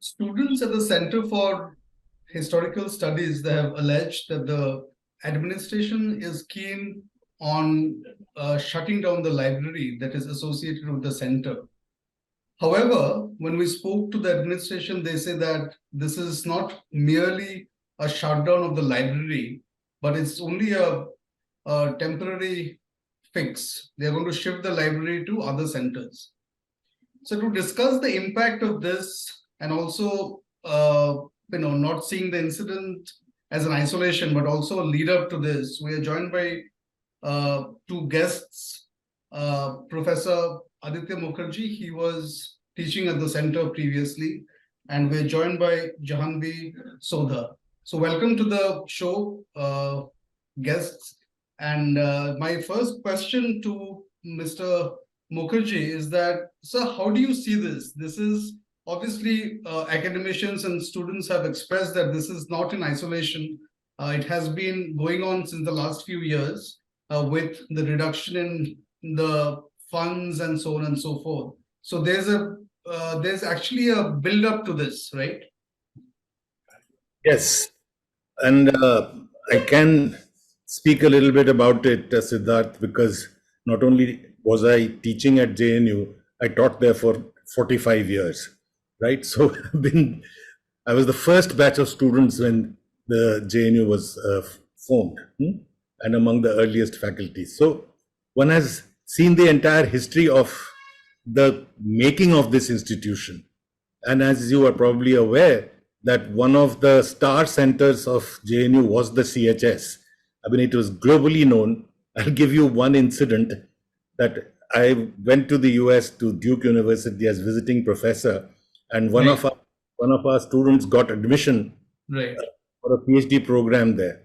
Students at the Center for Historical Studies, they have alleged that the administration is keen on shutting down the library that is associated with the center. However, when we spoke to the administration, they say that this is not merely a shutdown of the library, but it's only a temporary fix. They're going to shift the library to other centers. So to discuss the impact of this and also, not seeing the incident as an isolation, but also a lead up to this, we are joined by two guests. Professor Aditya Mukherjee, he was teaching at the center previously, and we're joined by Jahanvi Sodha. So welcome to the show, guests. And my first question to Mr. Mukherjee is that, sir, how do you see this? This is obviously academicians and students have expressed that this is not in isolation. It has been going on since the last few years with the reduction in the funds and so on and so forth. So there's actually a build up to this, right? Yes, and I can speak a little bit about it, Siddharth, because not only was I teaching at JNU, I taught there for 45 years, right? So I was the first batch of students when the JNU was formed, and among the earliest faculties. So one has seen the entire history of the making of this institution. And as you are probably aware, that one of the star centers of JNU was the CHS. I mean, it was globally known. I'll give you one incident that I went to the US to Duke University as visiting professor, and one of our students got admission for a PhD program there,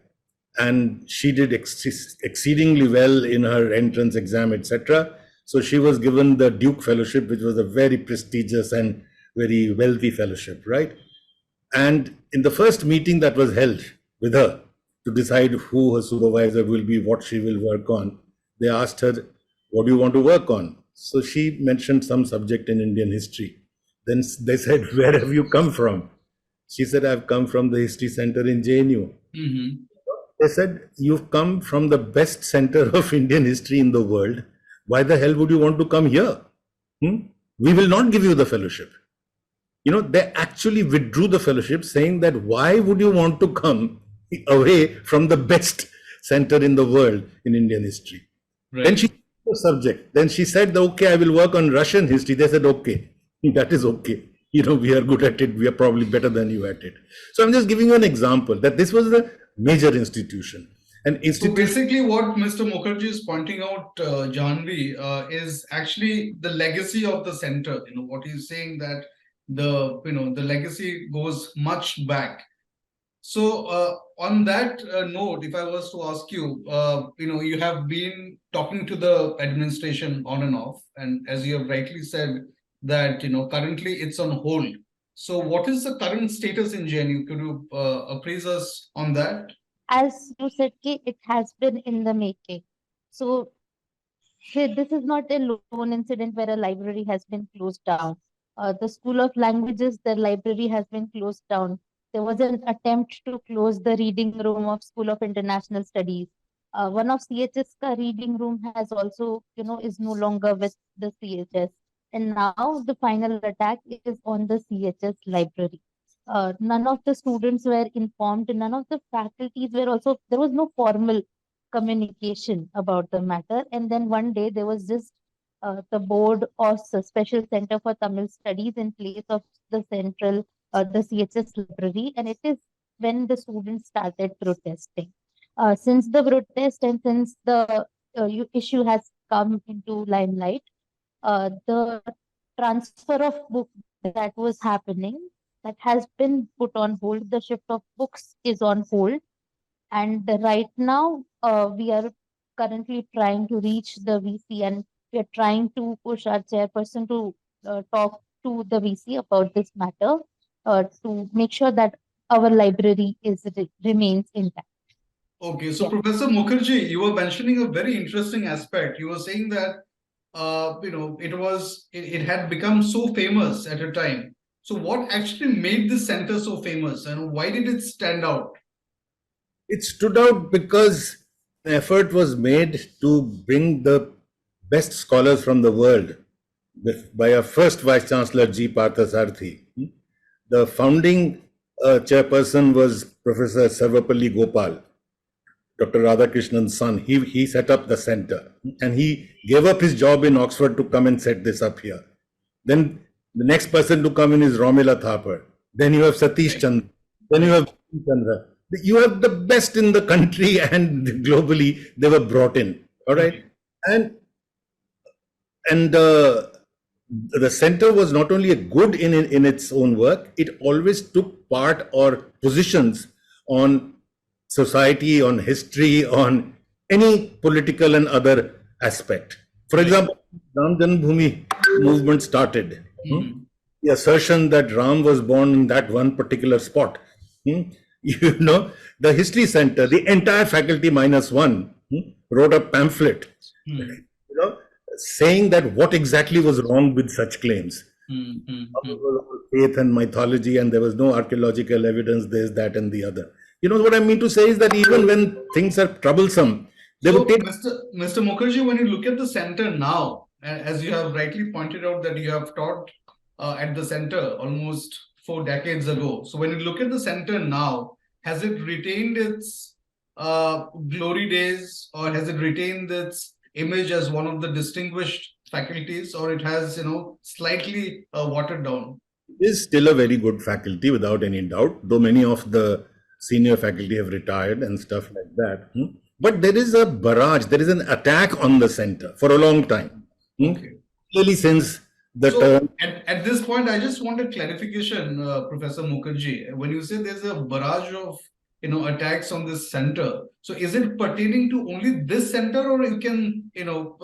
and she did exceedingly well in her entrance exam, etc. So she was given the Duke Fellowship, which was a very prestigious and very wealthy fellowship, right? And in the first meeting that was held with her to decide who her supervisor will be, what she will work on, they asked her, what do you want to work on? So she mentioned some subject in Indian history. Then they said, where have you come from? She said, I've come from the History Center in JNU. Mm-hmm. They said, you've come from the best center of Indian history in the world. Why the hell would you want to come here? We will not give you the fellowship. They actually withdrew the fellowship, saying that why would you want to come away from the best center in the world in Indian history? Right. Then she the subject. Then she said, okay, I will work on Russian history. They said, okay, that is okay. We are good at it. We are probably better than you at it. So I'm just giving you an example that this was a major institution. So basically what Mr. Mukherjee is pointing out, Janvi, is actually the legacy of the center. What he's saying that the legacy goes much back. So on that note, if I was to ask you, you have been talking to the administration on and off, and as you have rightly said that currently it's on hold. So what is the current status in JNU? Could you appraise us on that? As you said, it has been in the making. So this is not a lone incident where a library has been closed down. The School of Languages, the library has been closed down. There was an attempt to close the reading room of School of International Studies. One of CHS ka reading room has also, is no longer with the CHS. And now the final attack is on the CHS library. None of the students were informed, none of the faculties were also, there was no formal communication about the matter. And then one day there was just the board of the Special Center for Tamil Studies in place of the central, the CHS library. And it is when the students started protesting. Since the protest and since the issue has come into limelight, the transfer of books that was happening, that has been put on hold. The shift of books is on hold. And right now, we are currently trying to reach the VC, and we are trying to push our chairperson to talk to the VC about this matter to make sure that our library remains intact. Okay, so yeah. Professor Mukherjee, you were mentioning a very interesting aspect. You were saying that it had become so famous at a time. So what actually made this center so famous, and why did it stand out? It stood out because an effort was made to bring the best scholars from the world by our first Vice Chancellor, G. Parthasarathi. The founding chairperson was Professor Sarvapalli Gopal, Dr. Radhakrishnan's son. He set up the center, and he gave up his job in Oxford to come and set this up here. Then the next person to come in is Romila Thapar. Then you have Satish Chandra. Then you have Chandra. You have the best in the country and globally. They were brought in. All right, and the center was not only a good in its own work, it always took part or positions on society, on history, on any political and other aspect. For example, Ram Janmabhoomi movement started. The assertion that Ram was born in that one particular spot. You know, the history center, the entire faculty minus one, wrote a pamphlet, you know, saying that what exactly was wrong with such claims. Faith and mythology, and there was no archaeological evidence, this, that, and the other. You know what I mean to say is that even when things are troublesome, they would take. Mr. Mukherjee, when you look at the center now, as you have rightly pointed out that you have taught at the center almost 4 decades ago. So when you look at the center now, has it retained its glory days, or has it retained its image as one of the distinguished faculties, or it has, you know, slightly watered down? It is still a very good faculty without any doubt, though many of the senior faculty have retired and stuff like that. But there is a barrage, there is an attack on the center for a long time. Clearly since the term. At this point, I just want a clarification, Professor Mukherjee. When you say there's a barrage of, you know, attacks on this center, so is it pertaining to only this center, or it can, you know,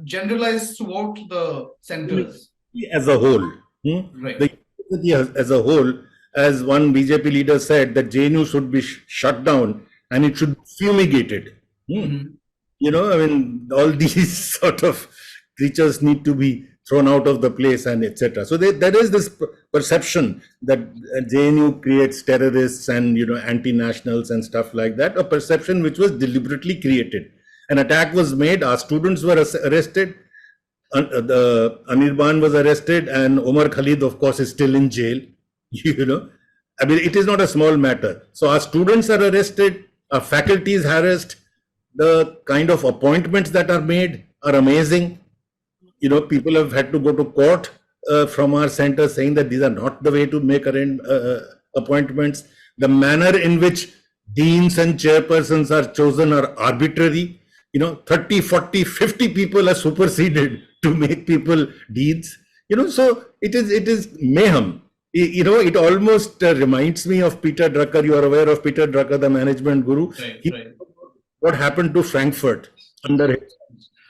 generalize throughout the centers? As a whole. Right. The university as a whole, as one BJP leader said, that JNU should be shut down and it should be fumigated. You know, I mean, all these sort of creatures need to be thrown out of the place and etc. So there is this perception that JNU creates terrorists and, you know, anti-nationals and stuff like that, a perception which was deliberately created. An attack was made, our students were arrested, the Anirban was arrested, and Omar Khalid, of course, is still in jail. You know, I mean, it is not a small matter. So our students are arrested, our faculty is harassed, the kind of appointments that are made are amazing. You know, people have had to go to court from our center saying that these are not the way to make appointments. The manner in which deans and chairpersons are chosen are arbitrary. You know, 30, 40, 50 people are superseded to make people deans. You know, so it is mayhem. You know, it almost reminds me of Peter Drucker. You are aware of Peter Drucker, the management guru. Right. What happened to Frankfurt under him?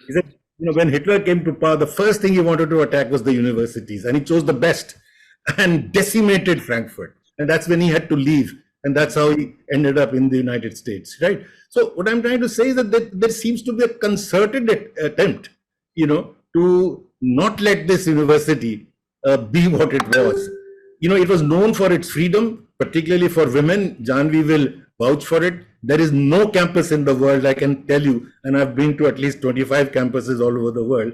He said, you know, when Hitler came to power, the first thing he wanted to attack was the universities, and he chose the best and decimated Frankfurt. And that's when he had to leave. And that's how he ended up in the United States, right? So what I'm trying to say is that there seems to be a concerted attempt, you know, to not let this university be what it was. You know, it was known for its freedom, particularly for women. Janvi will vouch for it. There is no campus in the world, I can tell you, and I've been to at least 25 campuses all over the world,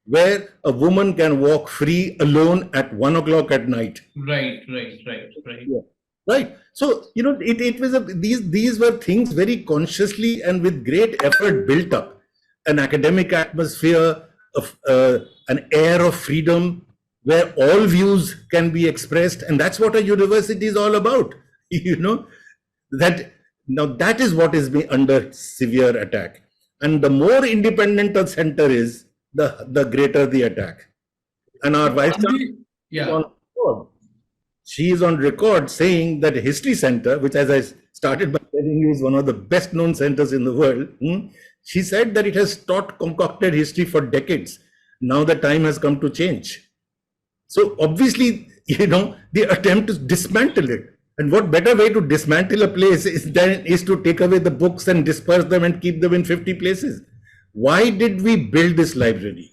where a woman can walk free alone at 1 o'clock at night. Right. Yeah. Right. So, you know, it was these were things very consciously and with great effort built up. An academic atmosphere, of an air of freedom, where all views can be expressed, and that's what a university is all about. You know, that is what is under severe attack, and the more independent a center is, the greater the attack. And our vice chancellor, she is on record saying that History Center, which, as I started by telling you, is one of the best known centers in the world. She said that it has taught concocted history for decades. Now the time has come to change. So obviously, you know, the attempt is dismantle it. And what better way to dismantle a place is to take away the books and disperse them and keep them in 50 places. Why did we build this library?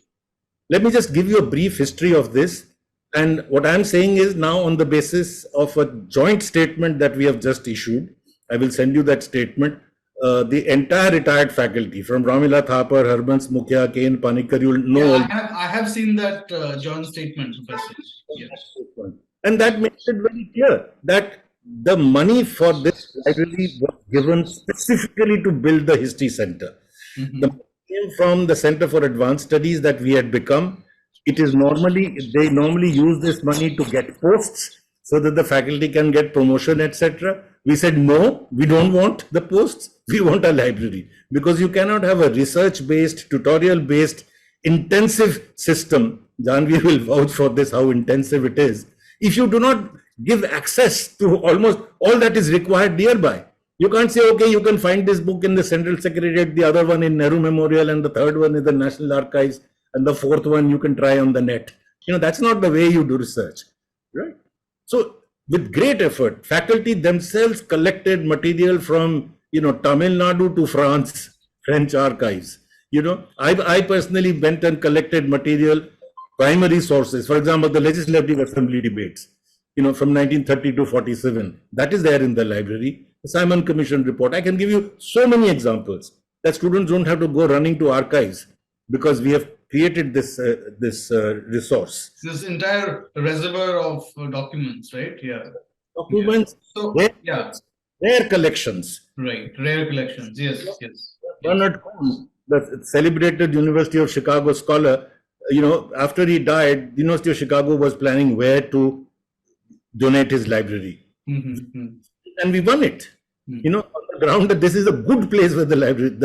Let me just give you a brief history of this. And what I'm saying is now on the basis of a joint statement that we have just issued, I will send you that statement. The entire retired faculty from Ramila Thapar, Harbans Mukhya, Kane Panikkar, you'll know Yeah, all I have seen that joint statement, Professor. Yes. and that makes it very clear that the money for this library was given specifically to build the history center. The money came from the Center for Advanced Studies that we had become. It is they normally use this money to get posts so that the faculty can get promotion, etc. We said, no, we don't want the posts. We want a library because you cannot have a research-based, tutorial-based, intensive system. Janvi will vouch for this, how intensive it is. If you do not give access to almost all that is required nearby, you can't say, okay, you can find this book in the Central Secretariat, the other one in Nehru Memorial, and the third one in the National Archives, and the fourth one you can try on the net. That's not the way you do research, right? So with great effort, faculty themselves collected material from, Tamil Nadu to France, French archives. I personally went and collected material, primary sources. For example, the Legislative Assembly debates, from 1930 to 47. That is there in the library. The Simon Commission report. I can give you so many examples that students don't have to go running to archives because we have created this resource. This entire reservoir of documents, right? Yeah. Documents, So, rare collections. Right, rare collections. Yes, yes. Bernard Cohn, the celebrated University of Chicago scholar, after he died, the University of Chicago was planning where to donate his library. And we won it. On the ground that this is a good place where the library,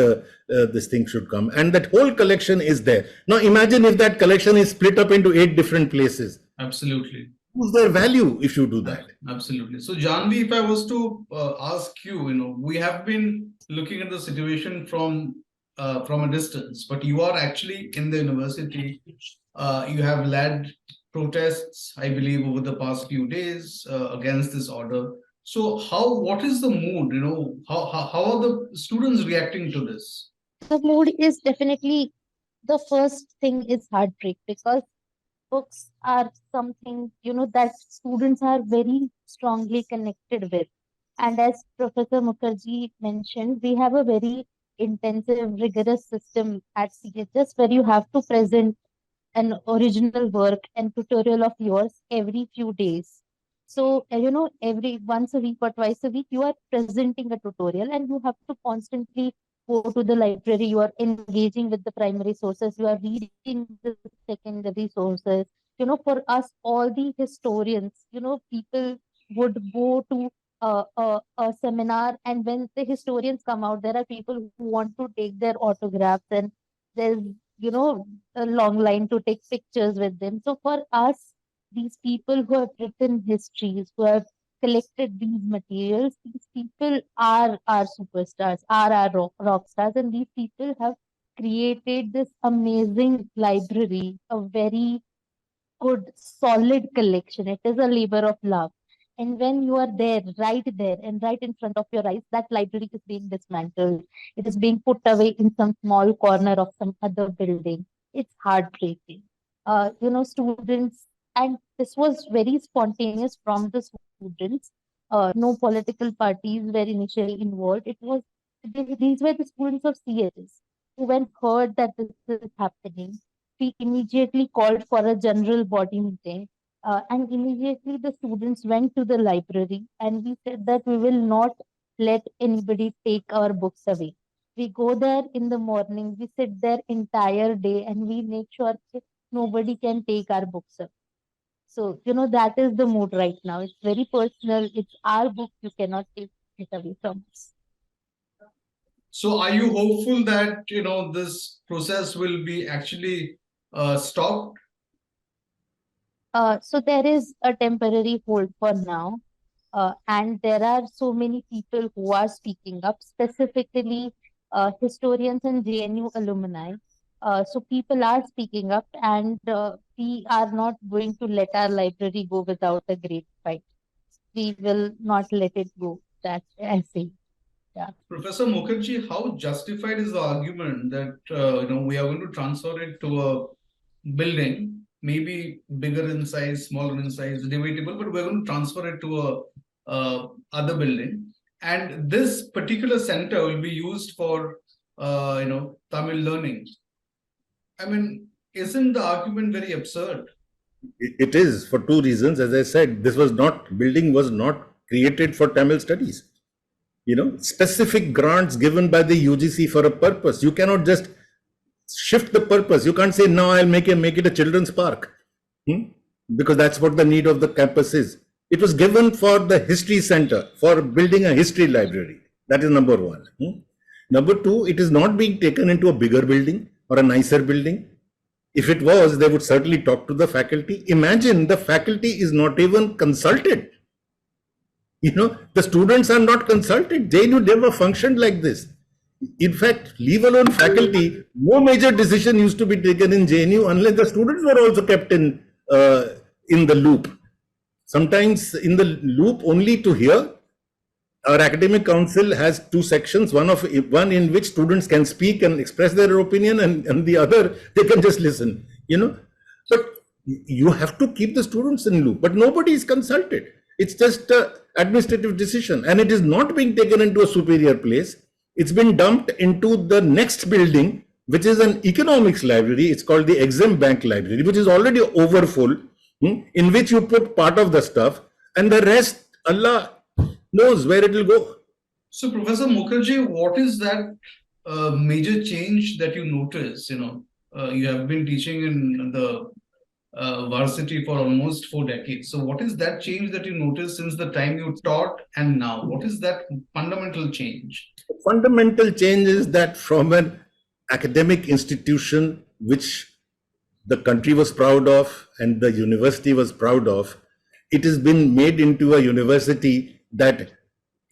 this thing should come. And that whole collection is there. Now imagine if that collection is split up into 8 different places. Absolutely. Who's their value if you do that? Absolutely. So Janvi, if I was to ask you, we have been looking at the situation from a distance, but you are actually in the university. You have led protests, I believe, over the past few days against this order. So what is the mood? How are the students reacting to this? The mood is definitely, the first thing is heartbreak, because books are something, that students are very strongly connected with. And as Professor Mukherjee mentioned, we have a very intensive, rigorous system at CHS where you have to present an original work and tutorial of yours every few days. So, every once a week or twice a week, you are presenting a tutorial and you have to constantly go to the library. You are engaging with the primary sources. You are reading the secondary sources. For us, all the historians, people would go to a seminar, and when the historians come out, there are people who want to take their autographs, and there's, a long line to take pictures with them. So for us, these people who have written histories, who have collected these materials, these people are our superstars, are our rock stars, and these people have created this amazing library, a very good, solid collection. It is a labor of love. And when you are there, and right in front of your eyes, that library is being dismantled. It is being put away in some small corner of some other building. It's heartbreaking. Students, and this was very spontaneous from the students. No political parties were initially involved. These were the students of CHS who, when heard that this is happening, we immediately called for a general body meeting. And immediately the students went to the library and we said that we will not let anybody take our books away. We go there in the morning, we sit there entire day, and we make sure that nobody can take our books away. So, that is the mood right now. It's very personal. It's our book. You cannot take it away from us. So are you hopeful that, this process will be actually stopped? So there is a temporary hold for now. And there are so many people who are speaking up, specifically historians and JNU alumni. So people are speaking up, and we are not going to let our library go without a great fight. We will not let it go. That's I say. Yeah. Professor Mukherjee, how justified is the argument that we are going to transfer it to a building maybe bigger in size, smaller in size, debatable, but we're going to transfer it to a other building. And this particular center will be used for, Tamil learning. I mean, isn't the argument very absurd? It is for two reasons. As I said, building was not created for Tamil studies. Specific grants given by the UGC for a purpose. You cannot just shift the purpose. You can't say, now I'll make it a children's park. Because that's what the need of the campus is. It was given for the history center, for building a history library. That is number one. Number two, it is not being taken into a bigger building or a nicer building. If it was, they would certainly talk to the faculty. Imagine the faculty is not even consulted. The students are not consulted. JNU never functioned like this. In fact, leave alone faculty, no major decision used to be taken in JNU unless the students were also kept in the loop. Sometimes in the loop only to hear. Our academic council has two sections, one in which students can speak and express their opinion, and the other, they can just listen, But you have to keep the students in loop, but nobody is consulted. It's just an administrative decision, and it is not being taken into a superior place. It's been dumped into the next building, which is an economics library. It's called the Exim Bank Library, which is already overfull, in which you put part of the stuff, and the rest, Allah knows where it will go. So, Professor Mukherjee, what is that major change that you notice? You have been teaching in the varsity for almost 4 decades. So, what is that change that you noticed since the time you taught and now? What is that fundamental change? The fundamental change is that from an academic institution which the country was proud of and the university was proud of, it has been made into a university that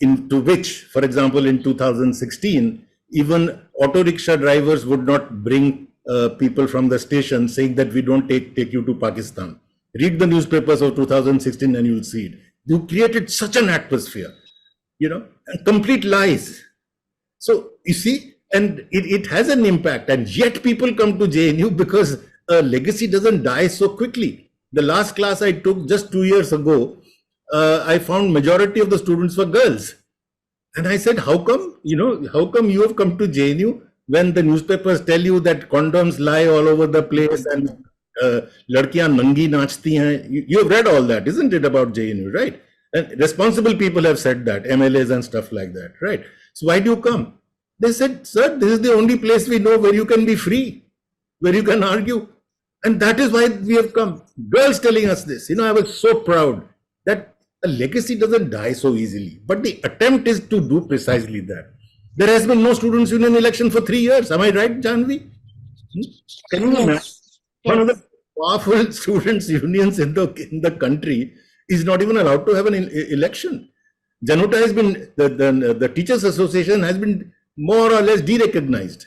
into which, for example, in 2016, even auto rickshaw drivers would not bring people from the station saying that we don't take you to Pakistan. Read the newspapers of 2016 and you'll see it. You created such an atmosphere, and complete lies. So you see, and it has an impact, and yet people come to JNU because a legacy doesn't die so quickly. The last class I took just 2 years ago, I found majority of the students were girls. And I said, how come you have come to JNU when the newspapers tell you that condoms lie all over the place and ladkiyan nangi nachti hain? You have read all that, isn't it, about JNU, right? And responsible people have said that, MLAs and stuff like that, right? So why do you come? They said, sir, this is the only place we know where you can be free, where you can argue. And that is why we have come. Girls telling us this. I was so proud that a legacy doesn't die so easily. But the attempt is to do precisely that. There has been no students' union election for 3 years. Am I right, Janvi? Can you imagine? One of the powerful students' unions in the country is not even allowed to have an election. Januta has been, the Teachers Association has been more or less de-recognized.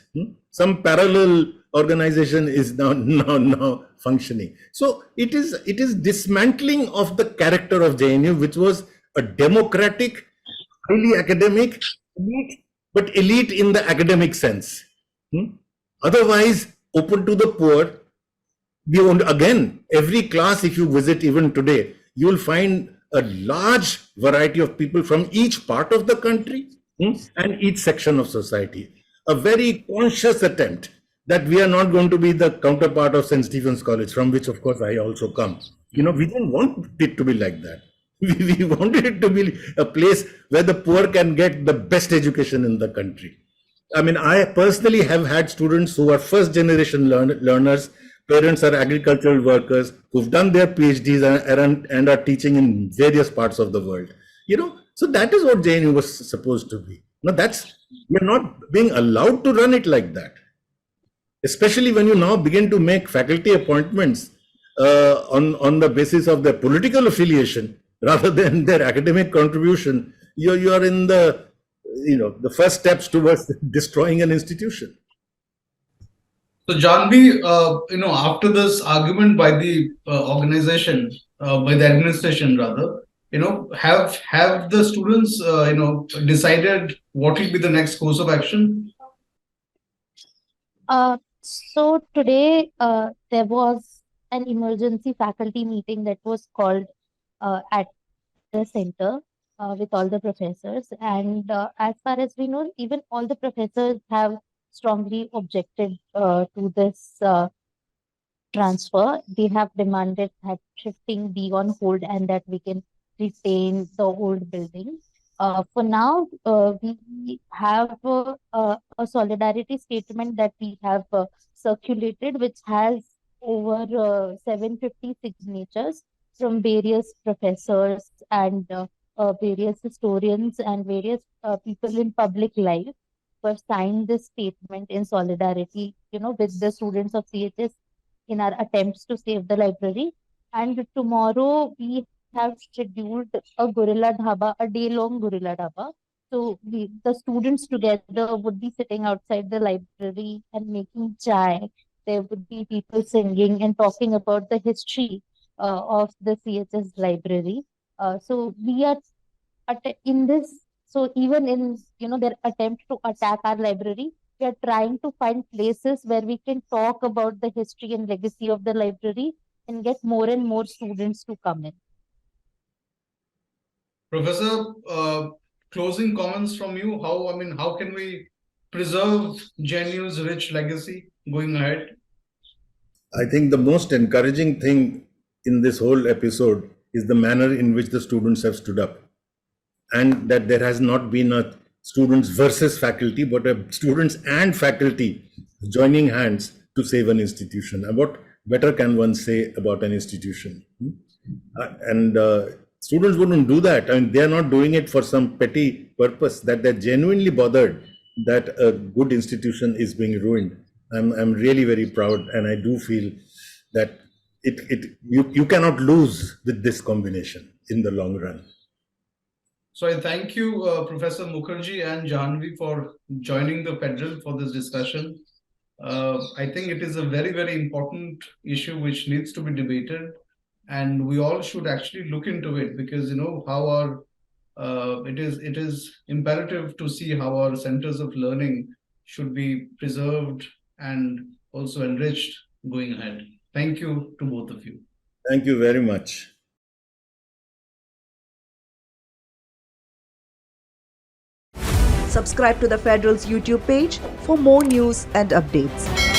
Some parallel organization is now functioning. So it is dismantling of the character of JNU, which was a democratic, highly academic, elite, but elite in the academic sense. Otherwise, open to the poor. Again, every class, if you visit even today, you will find a large variety of people from each part of the country and each section of society. A very conscious attempt that we are not going to be the counterpart of St. Stephen's College, from which, of course, I also come. We didn't want it to be like that. We wanted it to be a place where the poor can get the best education in the country. I mean, I personally have had students who are first generation learners, parents are agricultural workers, who've done their PhDs and are teaching in various parts of the world. So that is what JNU was supposed to be. Now we're not being allowed to run it like that. Especially when you now begin to make faculty appointments on the basis of their political affiliation rather than their academic contribution, you are in the first steps towards destroying an institution. So, Janvi, after this argument by the organization, by the administration rather, have the students, decided what will be the next course of action? So today there was an emergency faculty meeting that was called at the center with all the professors. And as far as we know, even all the professors have strongly objected to this transfer. They have demanded that shifting be on hold and that we can retain the old building. For now, we have a solidarity statement that we have circulated, which has over 750 signatures from various professors and various historians and various people in public life who have signed this statement in solidarity, with the students of CHS in our attempts to save the library. And tomorrow we have scheduled a gorilla dhaba, a day-long gorilla dhaba. So the students together would be sitting outside the library and making chai. There would be people singing and talking about the history of the CHS library. So we are in this. So even in their attempt to attack our library, we are trying to find places where we can talk about the history and legacy of the library and get more and more students to come in. Professor, closing comments from you. How can we preserve JNU's rich legacy going ahead? I think the most encouraging thing in this whole episode is the manner in which the students have stood up, and that there has not been a students versus faculty, but a students and faculty joining hands to save an institution. And what better can one say about an institution? And students wouldn't do that. I mean, they are not doing it for some petty purpose, that they're genuinely bothered that a good institution is being ruined. I'm really very proud, and I do feel that you cannot lose with this combination in the long run. So I thank you, Professor Mukherjee and Janvi, for joining the Federal for this discussion. I think it is a very, very important issue which needs to be debated, and we all should actually look into it, because how our it is imperative to see how our centers of learning should be preserved and also enriched going ahead. Thank you to both of you. Thank you very much. Subscribe to the Federal's YouTube page for more news and updates.